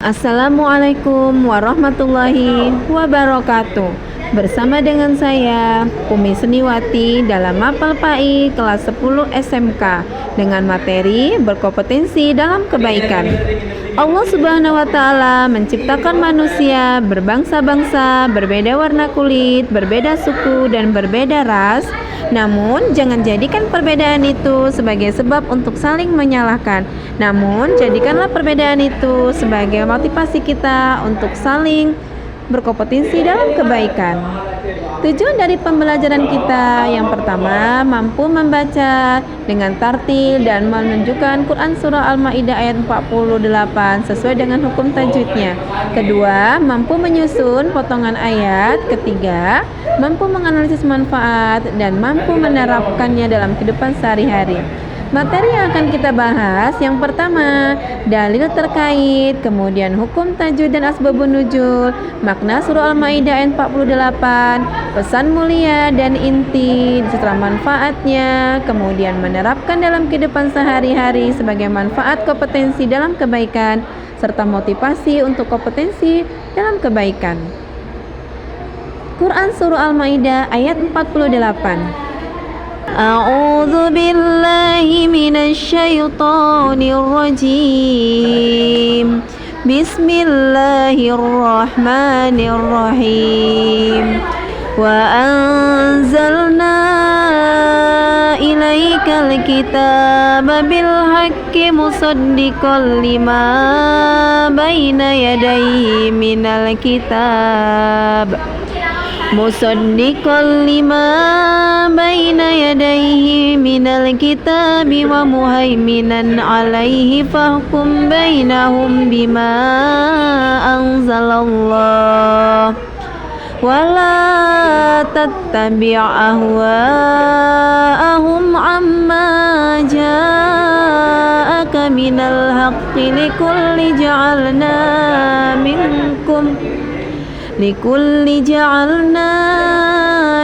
Assalamualaikum warahmatullahi wabarakatuh. Bersama dengan saya, Umi Seniwati dalam Mapel PAI kelas 10 SMK dengan materi berkompetensi dalam kebaikan. Allah Subhanahu wa Ta'ala menciptakan manusia berbangsa-bangsa, berbeda warna kulit, berbeda suku, dan berbeda ras. Namun, jangan jadikan perbedaan itu sebagai sebab untuk saling menyalahkan. Namun, jadikanlah perbedaan itu sebagai motivasi kita untuk saling berkompetensi dalam kebaikan. Tujuan dari pembelajaran kita yang pertama, mampu membaca dengan tartil dan menunjukkan Quran Surah Al-Ma'idah ayat 48 sesuai dengan hukum tajwidnya. Kedua, mampu menyusun potongan ayat. Ketiga, mampu menganalisis manfaat dan mampu menerapkannya dalam kehidupan sehari-hari. Materi yang akan kita bahas yang pertama, dalil terkait, kemudian hukum tajwid dan asbabun nuzul, makna surah Al-Maidah ayat 48, pesan mulia dan inti serta manfaatnya, kemudian menerapkan dalam kehidupan sehari-hari sebagai manfaat kompetensi dalam kebaikan serta motivasi untuk kompetensi dalam kebaikan. Quran surah Al-Maidah ayat 48. A'udzu billahi minasy syaithanir rajim. Bismillahirrahmanirrahim. Wa anzalna ilaikal kitaba bil haqqi musaddiqan lima baina yadayhi minal kitab. Musaddiqan lima baina yadayhi minal kitabi wa muhaiminan alaihi fahkum bainahum bima anzalallah wa la tattabi' ahwa'ahum amma ja'aka minal haqqi likulli ja'alna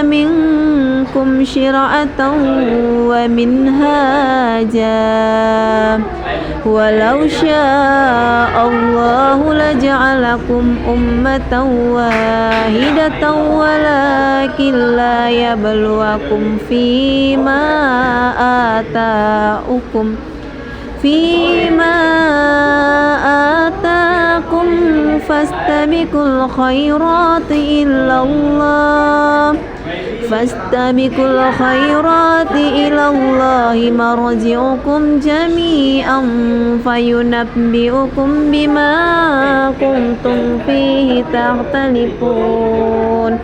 minkum syira'atan wa minhaja walau sya'allahu laja'alakum ummatan wahidatan walakin la yabluwakum fima ata'akum fastabiqul khairati ilallahi marji'ukum jami'an fayunabbi'ukum bima kuntum fihi takhtalifun.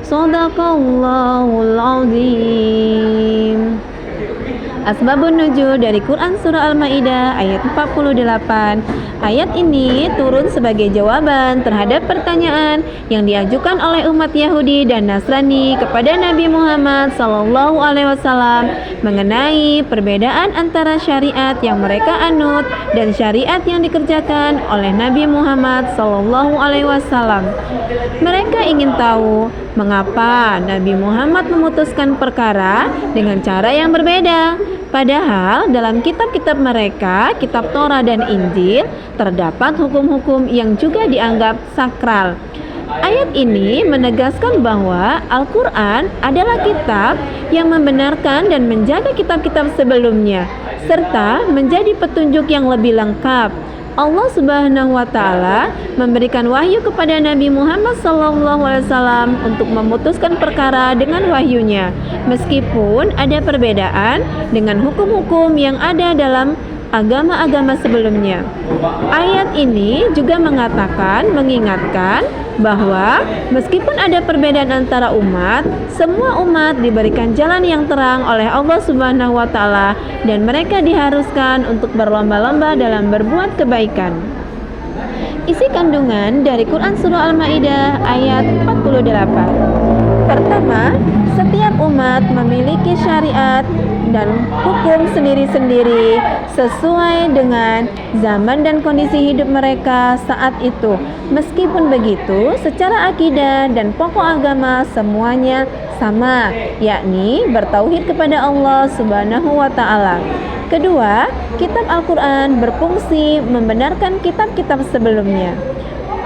Shadaqallahul azim. Asbabun nuzul dari Quran Surah Al-Ma'idah ayat 48. Ayat ini turun sebagai jawaban terhadap pertanyaan yang diajukan oleh umat Yahudi dan Nasrani kepada Nabi Muhammad SAW mengenai perbedaan antara syariat yang mereka anut dan syariat yang dikerjakan oleh Nabi Muhammad SAW. Mereka ingin tahu mengapa Nabi Muhammad memutuskan perkara dengan cara yang berbeda. Padahal dalam kitab-kitab mereka, kitab Torah dan Injil, terdapat hukum-hukum yang juga dianggap sakral. Ayat ini menegaskan bahwa Al-Quran adalah kitab yang membenarkan dan menjaga kitab-kitab sebelumnya, serta menjadi petunjuk yang lebih lengkap. Allah Subhanahu wa Ta'ala memberikan wahyu kepada Nabi Muhammad SAW untuk memutuskan perkara dengan wahyunya, meskipun ada perbedaan dengan hukum-hukum yang ada dalam agama-agama sebelumnya. Ayat ini juga mengingatkan bahwa meskipun ada perbedaan antara umat, semua umat diberikan jalan yang terang oleh Allah Subhanahu wa Ta'ala dan mereka diharuskan untuk berlomba-lomba dalam berbuat kebaikan. Isi kandungan dari Quran Surah Al-Ma'idah ayat 48. Pertama, setiap umat memiliki syariat dan hukum sendiri-sendiri sesuai dengan zaman dan kondisi hidup mereka saat itu. Meskipun begitu, secara akidah dan pokok agama semuanya sama, yakni bertauhid kepada Allah Subhanahu wa Ta'ala. Kedua, kitab Al-Quran berfungsi membenarkan kitab-kitab sebelumnya.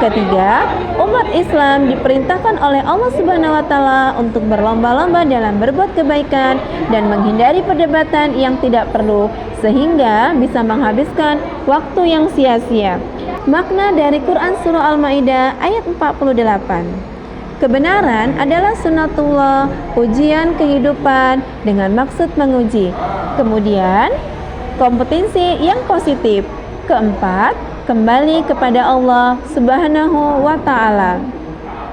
Ketiga, umat Islam diperintahkan oleh Allah Subhanahu wa Ta'ala untuk berlomba-lomba dalam berbuat kebaikan dan menghindari perdebatan yang tidak perlu, sehingga bisa menghabiskan waktu yang sia-sia. Makna dari Quran Surah Al-Ma'idah ayat 48. Kebenaran adalah sunnatullah, ujian kehidupan dengan maksud menguji. Kemudian, kompetensi yang positif. Keempat, kembali kepada Allah Subhanahu wa Ta'ala.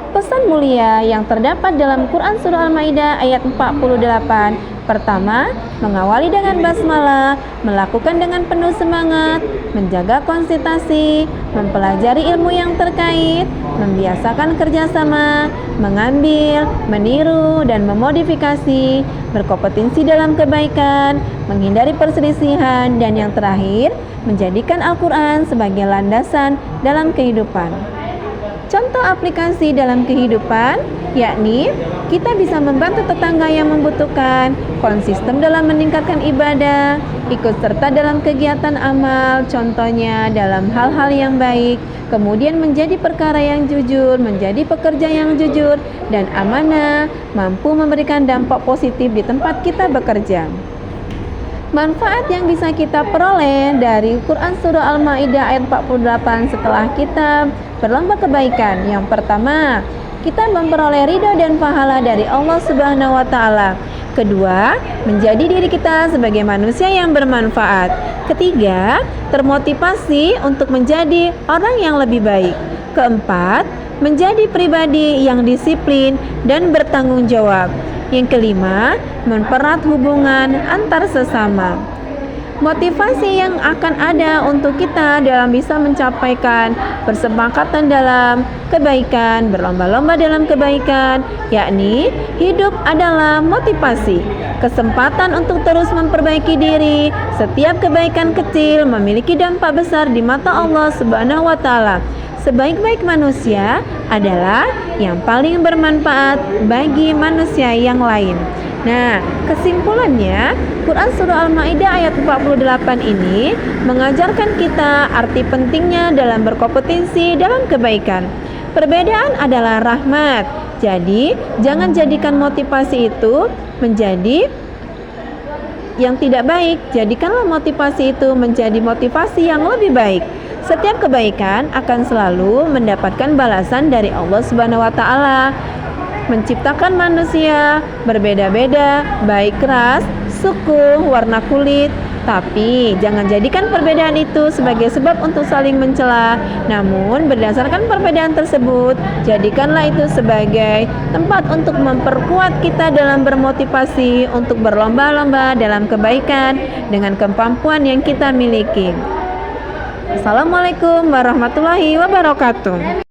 Pesan mulia yang terdapat dalam Quran Surah Al-Ma'idah ayat 48. Pertama, mengawali dengan basmalah, melakukan dengan penuh semangat, menjaga konsentrasi, mempelajari ilmu yang terkait, membiasakan kerjasama, mengambil, meniru, dan memodifikasi, berkompetensi dalam kebaikan, menghindari perselisihan, dan yang terakhir, menjadikan Al-Quran sebagai landasan dalam kehidupan. Contoh aplikasi dalam kehidupan, yakni kita bisa membantu tetangga yang membutuhkan, konsisten dalam meningkatkan ibadah, ikut serta dalam kegiatan amal, contohnya dalam hal-hal yang baik, kemudian menjadi perkara yang jujur, menjadi pekerja yang jujur dan amanah, mampu memberikan dampak positif di tempat kita bekerja. Manfaat yang bisa kita peroleh dari Quran Surah Al-Ma'idah ayat 48 setelah kita berlomba kebaikan. Yang pertama, kita memperoleh ridho dan pahala dari Allah Subhanahu wa Ta'ala. Kedua, menjadi diri kita sebagai manusia yang bermanfaat. Ketiga, termotivasi untuk menjadi orang yang lebih baik. Keempat, menjadi pribadi yang disiplin dan bertanggung jawab. Yang kelima, mempererat hubungan antar sesama. Motivasi yang akan ada untuk kita dalam bisa mencapaikan persepakatan dalam kebaikan, berlomba-lomba dalam kebaikan, yakni hidup adalah motivasi, kesempatan untuk terus memperbaiki diri. Setiap kebaikan kecil memiliki dampak besar di mata Allah Subhanahu wa Ta'ala. Sebaik-baik manusia adalah yang paling bermanfaat bagi manusia yang lain. Nah, kesimpulannya, Quran Surah Al-Ma'idah ayat 48 ini mengajarkan kita arti pentingnya dalam berkompetensi dalam kebaikan. Perbedaan adalah rahmat. Jadi, jangan jadikan motivasi itu menjadi yang tidak baik. Jadikanlah motivasi itu menjadi motivasi yang lebih baik. Setiap kebaikan akan selalu mendapatkan balasan dari Allah Subhanahu wa Ta'ala. Menciptakan manusia berbeda-beda, baik ras, suku, warna kulit. Tapi jangan jadikan perbedaan itu sebagai sebab untuk saling mencela. Namun berdasarkan perbedaan tersebut, jadikanlah itu sebagai tempat untuk memperkuat kita dalam bermotivasi untuk berlomba-lomba dalam kebaikan dengan kemampuan yang kita miliki. Assalamualaikum warahmatullahi wabarakatuh.